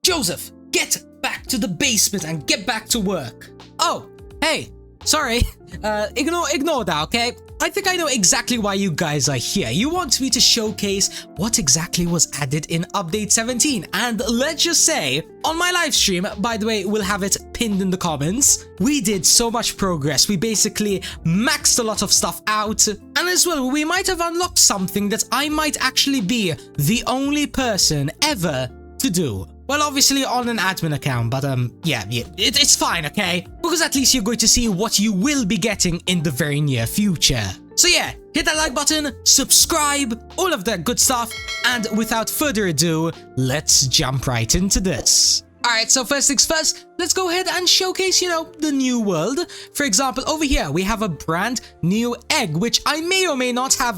Joseph, get back to the basement and get back to work. Oh, hey, sorry. Ignore that, okay? I think I know exactly why you guys are here. You want me to showcase what exactly was added in Update 17. And let's just say, on my live stream, by the way, we'll have it pinned in the comments, we did so much progress. We basically maxed a lot of stuff out. And as well, we might have unlocked something that I might actually be the only person ever to do. Well, obviously on an admin account, but yeah, it's fine, okay? Because at least you're going to see what you will be getting in the very near future. So yeah, hit that like button, subscribe, all of that good stuff, and without further ado, let's jump right into this. Alright, so first things first, let's go ahead and showcase, the new world. For example, over here, we have a brand new egg, which I may or may not have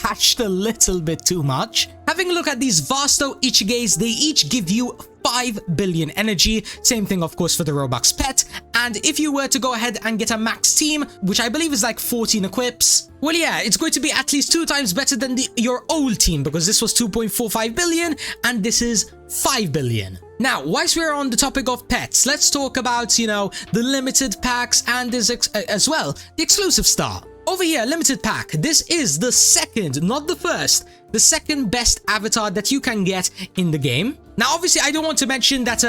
hatched a little bit too much. Having a look at these Vasto Ichiges, they each give you 5 billion energy. Same thing, of course, for the Robux pet. And if you were to go ahead and get a max team, which I believe is like 14 equips, well, yeah, it's going to be at least 2 times better than your old team, because this was 2.45 billion and this is 5 billion. Now, whilst we're on the topic of pets, let's talk about, the limited packs and this as well, the exclusive star. Over here, limited pack, this is the second, not the first, the second best avatar that you can get in the game. Now, obviously, I don't want to mention that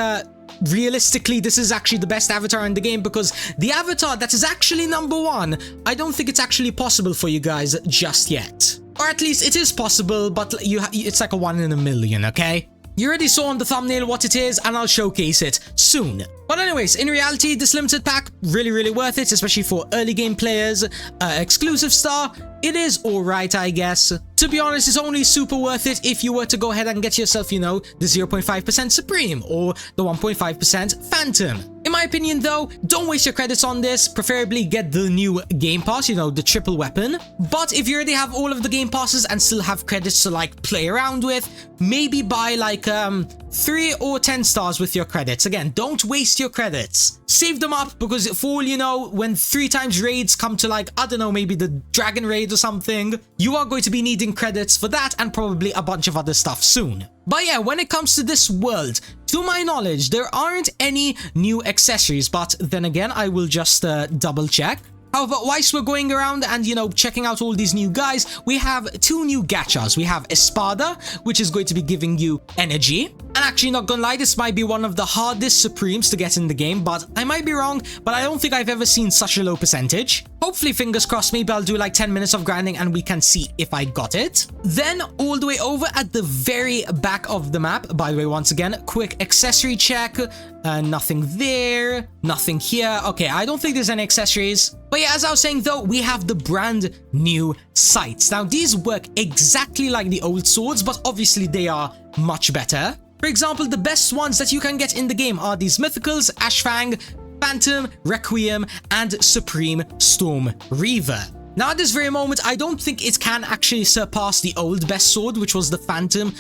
realistically, this is actually the best avatar in the game, because the avatar that is actually number 1, I don't think it's actually possible for you guys just yet. Or at least it is possible, but it's like a 1 in a million, okay? You already saw on the thumbnail what it is, and I'll showcase it soon. But anyways, in reality, this limited pack, really worth it, especially for early game players. Exclusive star, it is alright, I guess. To be honest, it's only super worth it if you were to go ahead and get yourself, the 0.5% Supreme or the 1.5% Phantom. In my opinion though, don't waste your credits on this, preferably get the new game pass, the triple weapon. But if you already have all of the game passes and still have credits to like play around with, maybe buy like 3 or 10 stars with your credits. Again, don't waste your credits. Save them up, because for all you know, when 3 times raids come to like, I don't know, maybe the dragon raid or something, you are going to be needing credits for that and probably a bunch of other stuff soon. But yeah, when it comes to this world, to my knowledge, there aren't any new accessories, but then again, I will just double check. However, whilst we're going around and, checking out all these new guys, we have 2 new gachas. We have Espada, which is going to be giving you energy. And actually, not gonna lie, this might be one of the hardest Supremes to get in the game, but I might be wrong, but I don't think I've ever seen such a low percentage. Hopefully, fingers crossed, maybe I'll do like 10 minutes of grinding and we can see if I got it. Then, all the way over at the very back of the map, by the way, once again, quick accessory check. Nothing there, nothing here. Okay, I don't think there's any accessories. But yeah, as I was saying though, we have the brand new Scythes. Now, these work exactly like the old swords, but obviously they are much better. For example, the best ones that you can get in the game are these Mythicals, Ashfang, Phantom, Requiem, and Supreme Storm Reaver. Now, at this very moment, I don't think it can actually surpass the old best sword, which was the Phantom,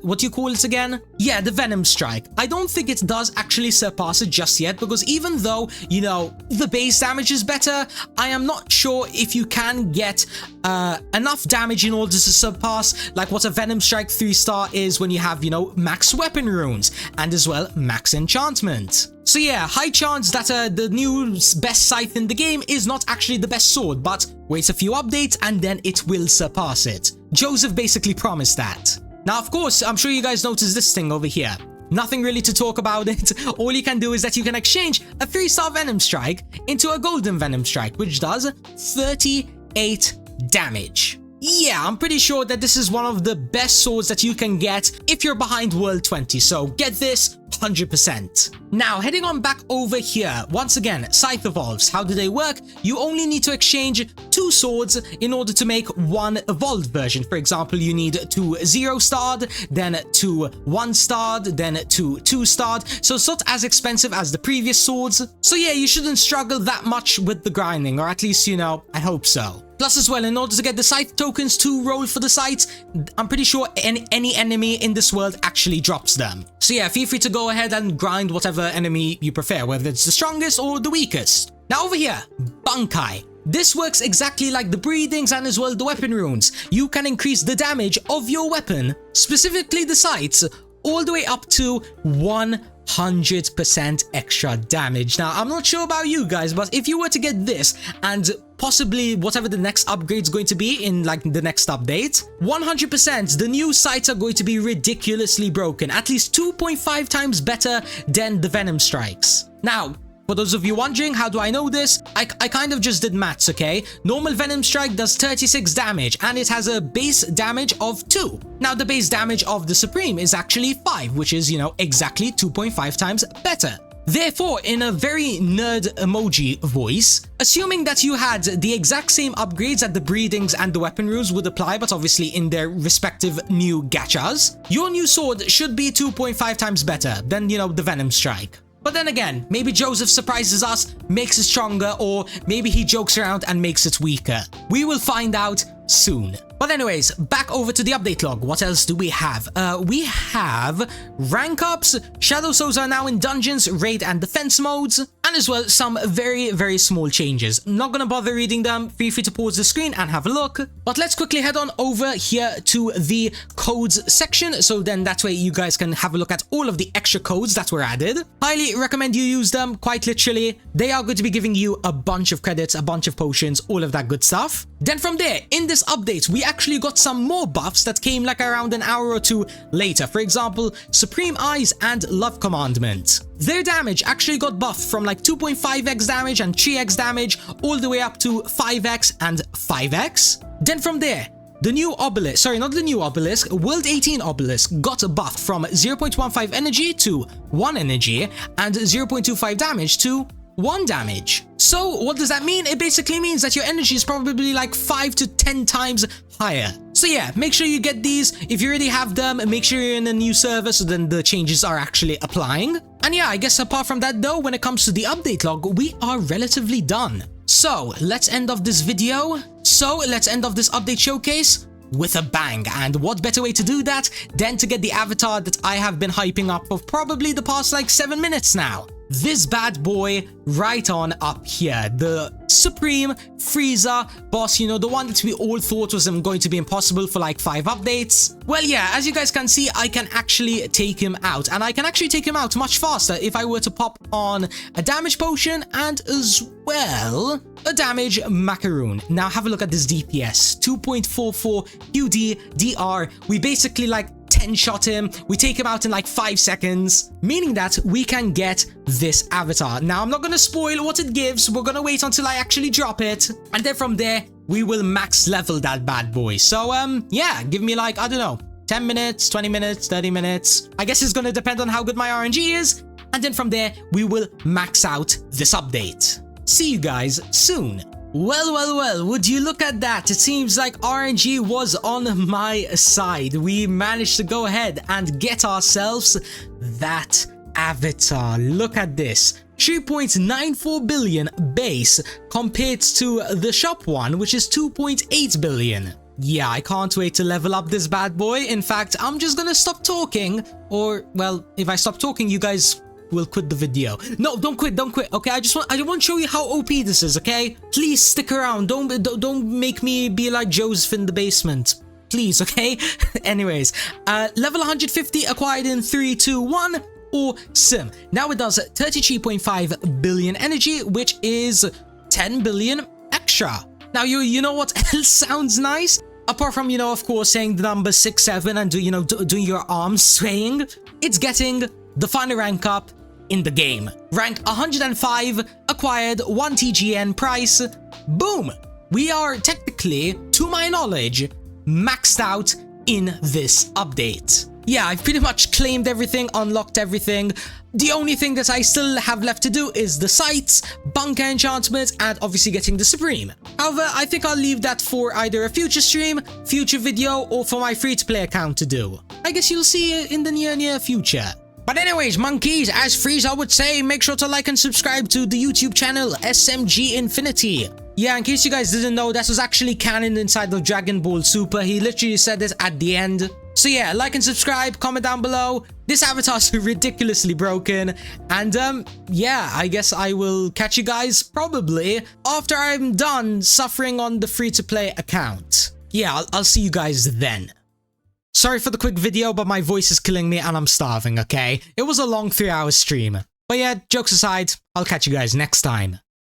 what do you call it again? Yeah, the Venom Strike. I don't think it does actually surpass it just yet, because even though, the base damage is better, I am not sure if you can get enough damage in order to surpass, like, what a Venom Strike 3-star is when you have, max weapon runes, and as well, max enchantment. So yeah, high chance that the new best scythe in the game is not actually the best sword, but wait a few updates and then it will surpass it. Joseph basically promised that. Now, of course, I'm sure you guys noticed this thing over here. Nothing really to talk about it. All you can do is that you can exchange a 3-star Venom Strike into a golden Venom Strike, which does 38 damage. Yeah, I'm pretty sure that this is one of the best swords that you can get if you're behind World 20, so get this 100%. Now, heading on back over here, once again, Scythe Evolves. How do they work? You only need to exchange 2 swords in order to make one evolved version. For example, you need 2 0-starred, then 2 1-starred, then 2 2-starred, so it's not as expensive as the previous swords. So yeah, you shouldn't struggle that much with the grinding, or at least, I hope so. Plus as well, in order to get the Scythe tokens to roll for the Scythes, I'm pretty sure any enemy in this world actually drops them. So yeah, feel free to go ahead and grind whatever enemy you prefer, whether it's the strongest or the weakest. Now over here, Bankai. This works exactly like the breathings and as well the weapon runes. You can increase the damage of your weapon, specifically the Scythes, all the way up to 100% extra damage. Now, I'm not sure about you guys, but if you were to get this and possibly whatever the next upgrade is going to be in like the next update, 100% the new Scythes are going to be ridiculously broken, at least 2.5 times better than the Venom Strikes. Now, for those of you wondering, how do I know this? I kind of just did maths, okay? Normal Venom Strike does 36 damage, and it has a base damage of 2. Now, the base damage of the Supreme is actually 5, which is, exactly 2.5 times better. Therefore, in a very nerd emoji voice, assuming that you had the exact same upgrades that the breedings and the weapon rules would apply, but obviously in their respective new gachas, your new sword should be 2.5 times better than, the Venom Strike. But then again, maybe Joseph surprises us, makes it stronger, or maybe he jokes around and makes it weaker. We will find out soon. But anyways, back over to the update log. What else do we have? We have rank ups, Shadow Souls are now in dungeons, raid and defense modes, and as well some very, very small changes. Not gonna bother reading them, feel free to pause the screen and have a look. But let's quickly head on over here to the codes section, so then that way you guys can have a look at all of the extra codes that were added. Highly recommend you use them, quite literally. They are going to be giving you a bunch of credits, a bunch of potions, all of that good stuff. Then from there, in this update, we actually got some more buffs that came like around an hour or two later. For example, Supreme Eyes and Love Commandment. Their damage actually got buffed from like 2.5x damage and 3x damage all the way up to 5x and 5x. Then from there, the new obelisk, sorry, not the new obelisk, World 18 obelisk got buffed from 0.15 energy to 1 energy and 0.25 damage to 1 damage. So what does that mean? It basically means that your energy is probably like 5 to 10 times higher. So yeah, make sure you get these. If you already have them, make sure you're in a new server so then the changes are actually applying. And yeah, I guess apart from that though, when it comes to the update log, we are relatively done. So let's end off this video. So let's end off this update showcase with a bang. And what better way to do that than to get the avatar that I have been hyping up for probably the past like 7 minutes now. This bad boy right on up here, the Supreme Frieza boss, the one that we all thought was going to be impossible for like 5 updates. Well, yeah, as you guys can see, I can actually take him out, and I can actually take him out much faster if I were to pop on a damage potion and as well a damage macaroon. Now have a look at this DPS, 2.44 QD DR. We basically like 10-shot him, we take him out in like 5 seconds, meaning that we can get this avatar. Now, I'm not going to spoil what it gives, we're going to wait until I actually drop it, and then from there, we will max level that bad boy. So, yeah, give me like, I don't know, 10 minutes, 20 minutes, 30 minutes. I guess it's going to depend on how good my RNG is, and then from there, we will max out this update. See you guys soon. Well, would you look at that? It seems like RNG was on my side. We managed to go ahead and get ourselves that avatar. Look at this. 3.94 billion base compared to the shop one, which is 2.8 billion. Yeah, I can't wait to level up this bad boy. In fact, I'm just gonna stop talking, or, well, if I stop talking, you guys will quit the video. No, don't quit, okay? I want to show you how OP this is, okay? Please stick around. Don't make me be like Joseph in the basement. Please, okay? Anyways, level 150 acquired in 3, 2, 1, awesome. Now it does 33.5 billion energy, which is 10 billion extra. Now, you know what else sounds nice? Apart from, of course, saying the number 6, 7 and, doing your arms swaying, it's getting the final rank up in the game. Rank 105, acquired 1 TGN price. Boom! We are technically, to my knowledge, maxed out in this update. Yeah, I've pretty much claimed everything, unlocked everything. The only thing that I still have left to do is the Scythes, bunker enchantments, and obviously getting the Supreme. However, I think I'll leave that for either a future stream, future video, or for my free-to-play account to do. I guess you'll see it in the near future. But anyways, monkeys, as Frieza would say, make sure to like and subscribe to the YouTube channel SMG Infinity. Yeah, in case you guys didn't know, that was actually canon inside of Dragon Ball Super. He literally said this at the end. So yeah, like and subscribe, comment down below. This avatar's ridiculously broken. And yeah, I guess I will catch you guys probably after I'm done suffering on the free-to-play account. Yeah, I'll see you guys then. Sorry for the quick video, but my voice is killing me and I'm starving, okay? It was a long 3-hour stream. But yeah, jokes aside, I'll catch you guys next time.